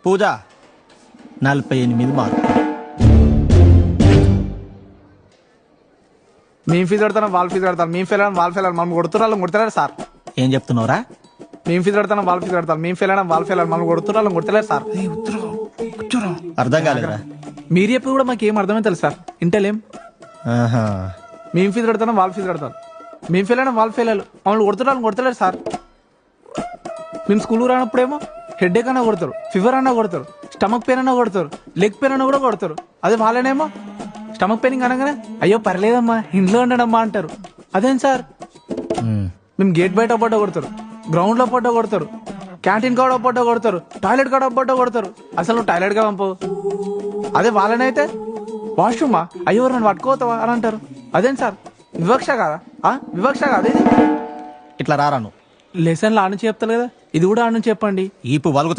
పూజ 48 మార్కులు. మేము ఫీజు కడతాం వాళ్ళ ఫీజు కడతాం. మేము ఫెయిల్ అయినా వాళ్ళు ఫెయిల్ అయినా మనం కొడుతున్నారు కొడతలేరు సార్. ఏం చెప్తున్నావురా? మేము ఫీజు కడతాం వాళ్ళ ఫీజు కడతాం. మేము ఫెయిల్ అయినా వాళ్ళు ఫెయిల్ అయినా మనం కొడుతున్నారు కొడతలేరు సార్. అర్థం కాలేదురా. మీరు చెప్పి కూడా మాకు ఏం అర్థమైతే సార్. ఇంటలేం. ఆహా. మేము ఫీజు కడతాం వాళ్ళు ఫీజు కడతారు. మేము ఫెయిల్ అయినా వాళ్ళు ఫెయిల్ అయ్యారు. మమ్మల్ని కొడుతున్నారు కొడతలేరు సార్. మేము స్కూల్ రానప్పుడేమో హెడ్ఏక్ అన్నా కొడతారు, ఫీవర్ అన్నా కొడతారు, స్టమక్ పెయిన్ అన్నా కొడతారు, లెగ్ పెయిన్ అన్నా కూడా కొడతారు. అదే వాళ్ళనేమో స్టమక్ పెయిన్ అనగానే అయ్యో పర్లేదమ్మా ఇంట్లో ఉండడమ్మా అంటారు. అదేం సార్? మేము గేట్ బయట పడ్డ కొడతారు, గ్రౌండ్ లో పడ్డ కొడతారు, క్యాంటీన్ కాడ పడ్డ కొడతారు, టాయిలెట్ కాడ పడ్డ కొడతారు. అసలు టాయిలెట్ గా పంపవు. అదే వాళ్ళనైతే వాష్రూమా అయ్యో నన్ను పట్టుకోతావా అని అంటారు. అదేం సార్? వివక్ష కాదా? వివక్ష కాదు ఇది. ఇట్లా రారాను. లెసన్లు ఆడ నుంచి చెప్తారు కదా, ఇది కూడా ఆడ నుంచి చెప్పండి. ఈపు వలుగుతుంది.